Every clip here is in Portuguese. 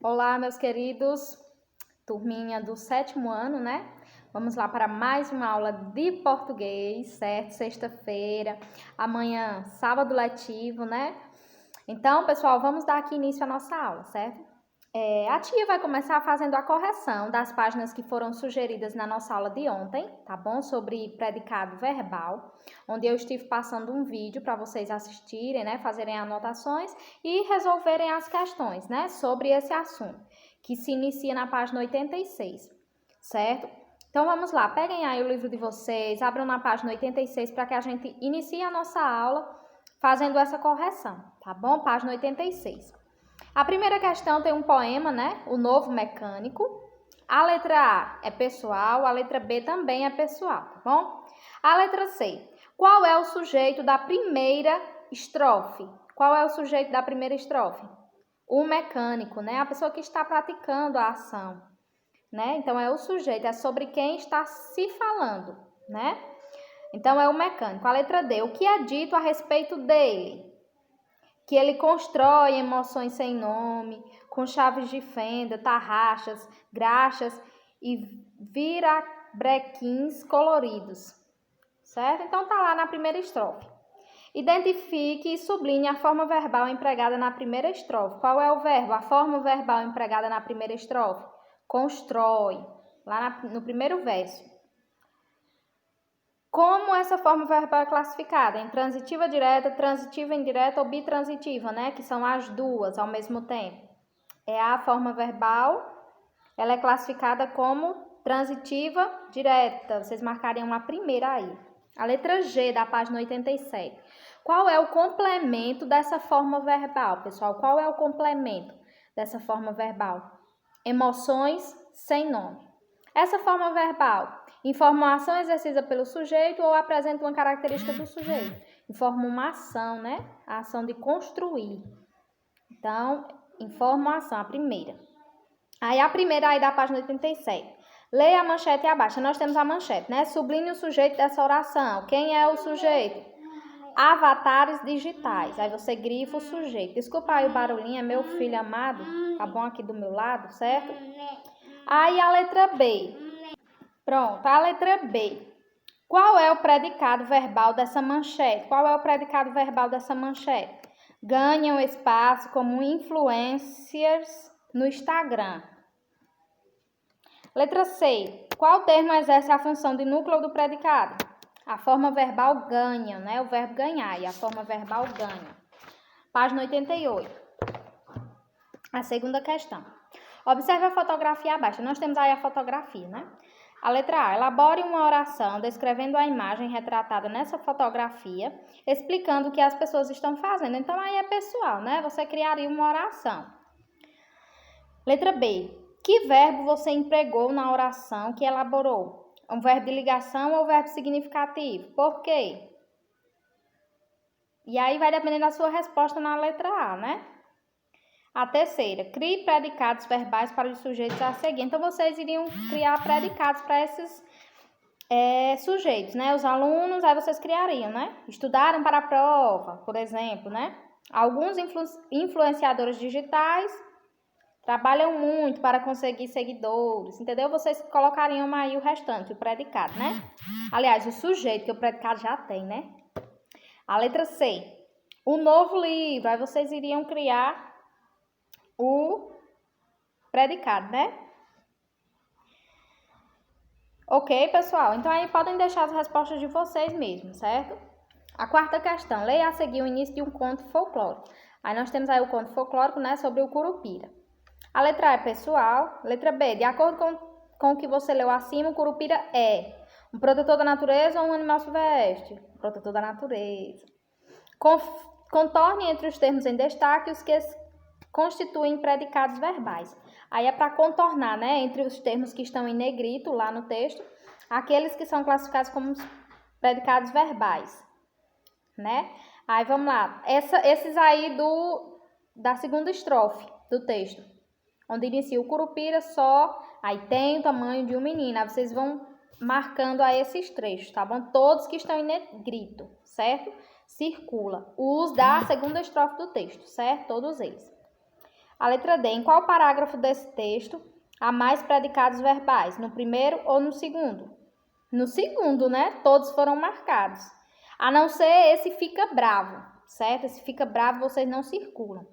Olá, meus queridos, turminha do 7º ano, né? Vamos lá para mais uma aula de português, certo? Sexta-feira, amanhã, sábado letivo, né? Então, pessoal, vamos dar aqui início à nossa aula, certo? A tia vai começar fazendo a correção das páginas que foram sugeridas na nossa aula de ontem, tá bom? Sobre predicado verbal, onde eu estive passando um vídeo para vocês assistirem, né? Fazerem anotações e resolverem as questões, né? Sobre esse assunto, que se inicia na página 86, certo? Então, vamos lá, peguem aí o livro de vocês, abram na página 86 para que a gente inicie a nossa aula fazendo essa correção, tá bom? Página 86. A primeira questão tem um poema, né? O Novo Mecânico. A letra A é pessoal, a letra B também é pessoal, tá bom? A letra C. Qual é o sujeito da primeira estrofe? Qual é o sujeito da primeira estrofe? O mecânico, né? A pessoa que está praticando a ação, né? Então, é o sujeito, é sobre quem está se falando, né? Então, é o mecânico. A letra D. O que é dito a respeito dele? Que ele constrói emoções sem nome, com chaves de fenda, tarraxas, graxas e virabrequins coloridos, certo? Então, tá lá na primeira estrofe. Identifique e sublinhe a forma verbal empregada na primeira estrofe. Qual é o verbo? A forma verbal empregada na primeira estrofe? Constrói, lá no primeiro verso. Como essa forma verbal é classificada? Em transitiva direta, transitiva indireta ou bitransitiva, né? Que são as duas ao mesmo tempo. A forma verbal, ela é classificada como transitiva direta. Vocês marcariam a primeira aí. A letra G da página 87. Qual é o complemento dessa forma verbal, pessoal? Qual é o complemento dessa forma verbal? Emoções sem nome. Essa forma verbal informa uma ação exercida pelo sujeito ou apresenta uma característica do sujeito. Informa uma ação, né? A ação de construir. Então, informa uma ação, a primeira. Aí, a primeira aí da página 87. Leia a manchete abaixo. Nós temos a manchete, né? Sublinhe o sujeito dessa oração. Quem é o sujeito? Avatares digitais. Aí você grifa o sujeito. Desculpa aí o barulhinho, é meu filho amado. Tá bom aqui do meu lado, certo? Aí a letra B. Pronto, a letra B. Qual é o predicado verbal dessa manchete? Qual é o predicado verbal dessa manchete? Ganham espaço como influencers no Instagram. Letra C. Qual termo exerce a função de núcleo do predicado? A forma verbal ganha, né? O verbo ganhar e a forma verbal ganha. Página 88. A segunda questão. Observe a fotografia abaixo. Nós temos aí a fotografia, né? A letra A. Elabore uma oração descrevendo a imagem retratada nessa fotografia, explicando o que as pessoas estão fazendo. Então, aí é pessoal, né? Você criaria uma oração. Letra B. Que verbo você empregou na oração que elaborou? Um verbo de ligação ou verbo significativo? Por quê? E aí vai depender da sua resposta na letra A, né? A terceira, crie predicados verbais para os sujeitos a seguir. Então, vocês iriam criar predicados para esses sujeitos, né? Os alunos, aí vocês criariam, né? Estudaram para a prova, por exemplo, né? Alguns influenciadores digitais trabalham muito para conseguir seguidores, entendeu? Vocês colocariam aí o restante, o predicado, né? Aliás, o sujeito, que o predicado já tem, né? A letra C, o novo livro, aí vocês iriam criar o predicado, né? Ok, pessoal? Então, aí podem deixar as respostas de vocês mesmos, certo? A quarta questão. Leia a seguir o início de um conto folclórico. Aí nós temos aí o conto folclórico, né? Sobre o Curupira. A letra A é pessoal. Letra B. De acordo com o que você leu acima, o Curupira é um protetor da natureza ou um animal silvestre? Protetor da natureza. Contorne entre os termos em destaque os que constituem predicados verbais. Aí é para contornar, né, entre os termos que estão em negrito lá no texto, aqueles que são classificados como predicados verbais, né? Aí vamos lá, esses aí da segunda estrofe do texto, onde inicia o Curupira só, aí tem o tamanho de um menino, aí vocês vão marcando aí esses trechos, tá bom? Todos que estão em negrito, certo? Circula. Os da segunda estrofe do texto, certo? Todos eles. A letra D. Em qual parágrafo desse texto há mais predicados verbais? No primeiro ou no segundo? No segundo, né? Todos foram marcados. A não ser esse fica bravo, certo? Esse fica bravo vocês não circulam.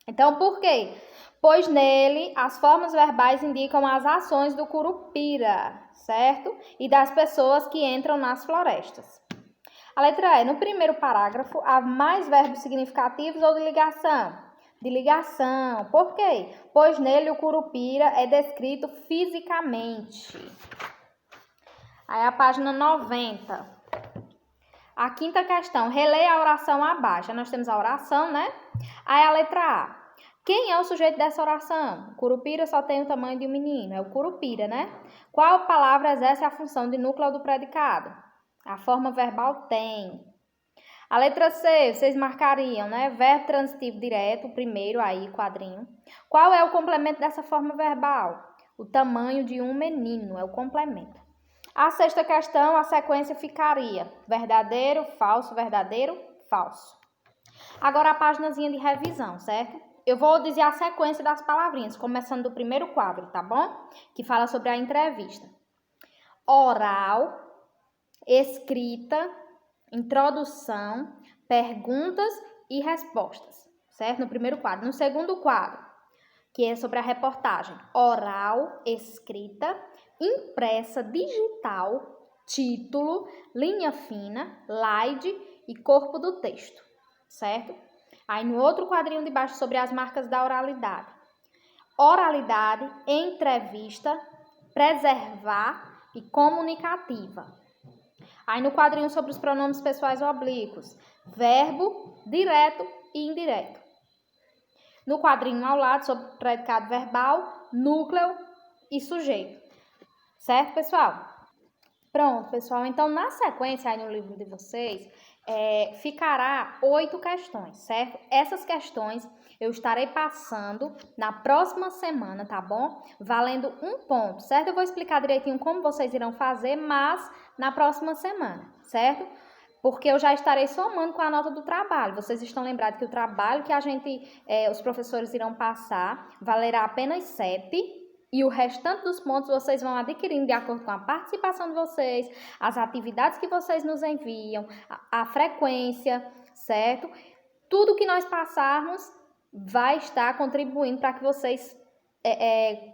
Então, por quê? Pois nele as formas verbais indicam as ações do curupira, certo? E das pessoas que entram nas florestas. A letra E. No primeiro parágrafo, há mais verbos significativos ou de ligação? De ligação. Por quê? Pois nele o curupira é descrito fisicamente. Aí a página 90. A quinta questão. Releia a oração abaixo. Nós temos a oração, né? Aí a letra A. Quem é o sujeito dessa oração? O curupira só tem o tamanho de um menino. É o curupira, né? Qual palavra exerce a função de núcleo do predicado? A forma verbal tem. A letra C, vocês marcariam, né? Verbo transitivo direto, o primeiro aí, quadrinho. Qual é o complemento dessa forma verbal? O tamanho de um menino, é o complemento. A sexta questão, a sequência ficaria verdadeiro, falso, verdadeiro, falso. Agora a páginazinha de revisão, certo? Eu vou dizer a sequência das palavrinhas, começando do primeiro quadro, tá bom? Que fala sobre a entrevista. Oral, escrita, introdução, perguntas e respostas, certo? No primeiro quadro. No segundo quadro, que é sobre a reportagem. Oral, escrita, impressa, digital, título, linha fina, slide e corpo do texto, certo? Aí no outro quadrinho de baixo sobre as marcas da oralidade. Oralidade, entrevista, preservar e comunicativa. Aí no quadrinho sobre os pronomes pessoais oblíquos, verbo, direto e indireto. No quadrinho ao lado sobre predicado verbal, núcleo e sujeito. Certo, pessoal? Pronto, pessoal. Então, na sequência aí no livro de vocês, ficará 8 questões, certo? Essas questões eu estarei passando na próxima semana, tá bom? Valendo 1 ponto, certo? Eu vou explicar direitinho como vocês irão fazer, mas na próxima semana, certo? Porque eu já estarei somando com a nota do trabalho. Vocês estão lembrados que o trabalho que os professores irão passar valerá apenas 7. E o restante dos pontos vocês vão adquirindo de acordo com a participação de vocês, as atividades que vocês nos enviam, a frequência, certo? Tudo que nós passarmos vai estar contribuindo para que vocês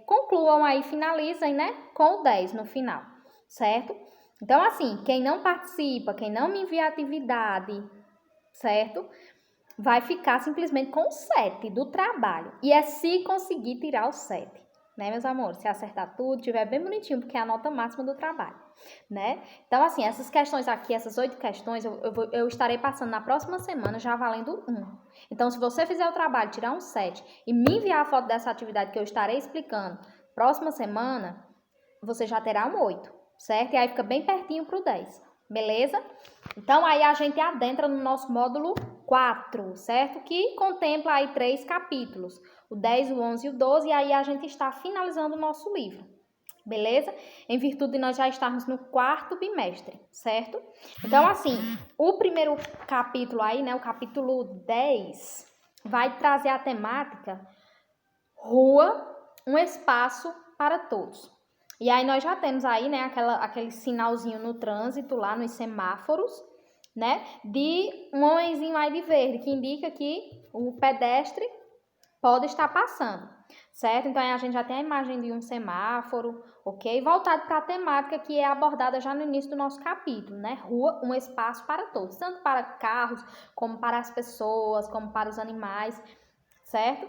concluam aí, finalizem, né, com o 10 no final, certo? Então, assim, quem não participa, quem não me envia atividade, certo? Vai ficar simplesmente com o 7 do trabalho. E é se conseguir tirar o 7. Né, meus amores? Se acertar tudo, tiver bem bonitinho, porque é a nota máxima do trabalho, né? Então, assim, essas questões aqui, essas 8 questões, eu estarei passando na próxima semana já valendo 1. Então, se você fizer o trabalho, tirar um 7 e me enviar a foto dessa atividade que eu estarei explicando, próxima semana, você já terá um 8, certo? E aí fica bem pertinho pro 10, beleza? Então, aí a gente adentra no nosso módulo 4, certo? Que contempla aí 3 capítulos. O 10, o 11 e o 12, e aí a gente está finalizando o nosso livro, beleza? Em virtude de nós já estarmos no 4º bimestre, certo? Então, assim, o primeiro capítulo aí, né, o capítulo 10, vai trazer a temática Rua, um espaço para todos. E aí nós já temos aí, né, aquele sinalzinho no trânsito lá nos semáforos, né, de um homenzinho aí de verde, que indica que o pedestre pode estar passando, certo? Então, a gente já tem a imagem de um semáforo, ok? Voltado para a temática que é abordada já no início do nosso capítulo, né? Rua, um espaço para todos, tanto para carros, como para as pessoas, como para os animais, certo?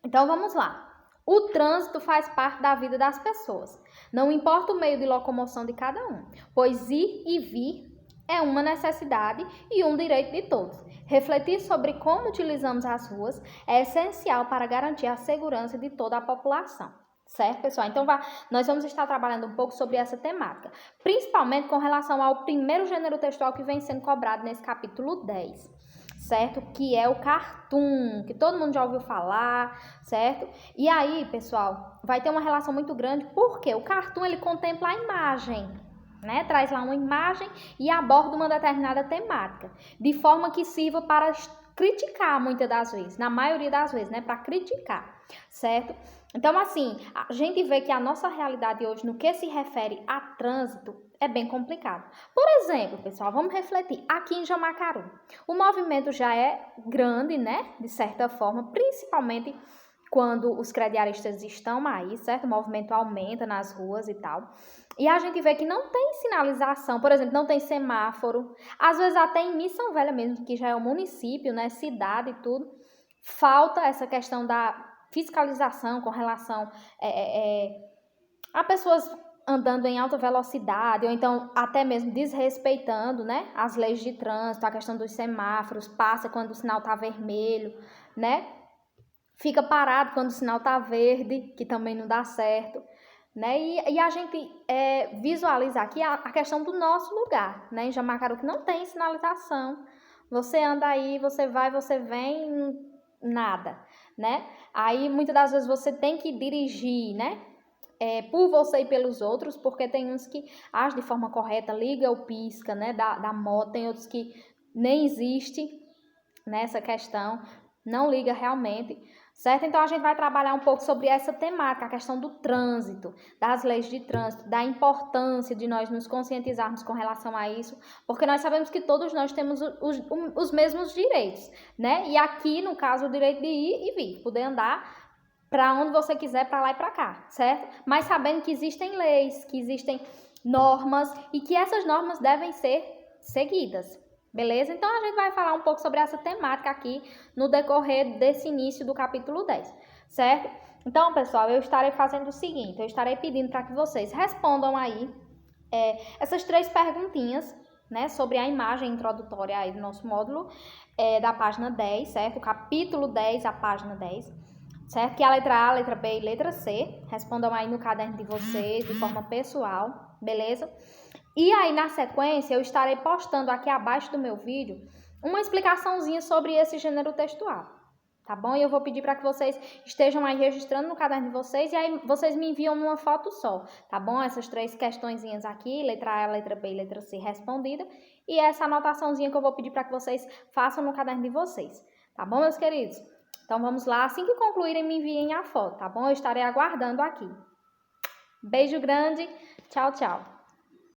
Então, vamos lá. O trânsito faz parte da vida das pessoas, não importa o meio de locomoção de cada um, pois ir e vir é uma necessidade e um direito de todos. Refletir sobre como utilizamos as ruas é essencial para garantir a segurança de toda a população. Certo, pessoal? Então, nós vamos estar trabalhando um pouco sobre essa temática, principalmente com relação ao primeiro gênero textual que vem sendo cobrado nesse capítulo 10, certo? Que é o cartoon, que todo mundo já ouviu falar, certo? E aí, pessoal, vai ter uma relação muito grande, porque o cartoon, ele contempla a imagem, né? Traz lá uma imagem e aborda uma determinada temática, de forma que sirva para criticar muitas das vezes, na maioria das vezes, né? Para criticar, certo? Então, assim, a gente vê que a nossa realidade hoje, no que se refere a trânsito, é bem complicado. Por exemplo, pessoal, vamos refletir. Aqui em Jamacaru, o movimento já é grande, né? De certa forma, principalmente quando os crediaristas estão aí, certo? O movimento aumenta nas ruas e tal. E a gente vê que não tem sinalização, por exemplo, não tem semáforo. Às vezes até em Missão Velha mesmo, que já é um município, né? Cidade e tudo. Falta essa questão da fiscalização com relação a pessoas andando em alta velocidade, ou então até mesmo desrespeitando, né, as leis de trânsito, a questão dos semáforos, passa quando o sinal tá vermelho, né, fica parado quando o sinal tá verde, que também não dá certo, né, e a gente visualiza aqui a questão do nosso lugar, né, em Jamacaru, que não tem sinalização, você anda aí, você vai, você vem, nada, né, aí muitas das vezes você tem que dirigir, né, por você e pelos outros, porque tem uns que agem de forma correta, liga ou pisca, né, da moto, tem outros que nem existe nessa questão, não liga realmente, certo? Então a gente vai trabalhar um pouco sobre essa temática, a questão do trânsito, das leis de trânsito, da importância de nós nos conscientizarmos com relação a isso, porque nós sabemos que todos nós temos os mesmos direitos, né? E aqui, no caso, o direito de ir e vir, poder andar para onde você quiser, para lá e para cá, certo? Mas sabendo que existem leis, que existem normas e que essas normas devem ser seguidas, beleza? Então a gente vai falar um pouco sobre essa temática aqui no decorrer desse início do capítulo 10, certo? Então, pessoal, eu estarei fazendo o seguinte, eu estarei pedindo para que vocês respondam aí essas 3 perguntinhas, né, sobre a imagem introdutória aí do nosso módulo, da página 10, certo? O capítulo 10, a página 10. Certo? Que é a letra A, a letra B e a letra C. Respondam aí no caderno de vocês, de forma pessoal, beleza? E aí, na sequência, eu estarei postando aqui abaixo do meu vídeo uma explicaçãozinha sobre esse gênero textual, tá bom? E eu vou pedir para que vocês estejam aí registrando no caderno de vocês e aí vocês me enviam numa foto só, tá bom? Essas 3 questõezinhas aqui, letra A, letra B e letra C respondida. E essa anotaçãozinha que eu vou pedir para que vocês façam no caderno de vocês, tá bom, meus queridos? Então, vamos lá. Assim que concluírem, me enviem a foto, tá bom? Eu estarei aguardando aqui. Beijo grande. Tchau, tchau.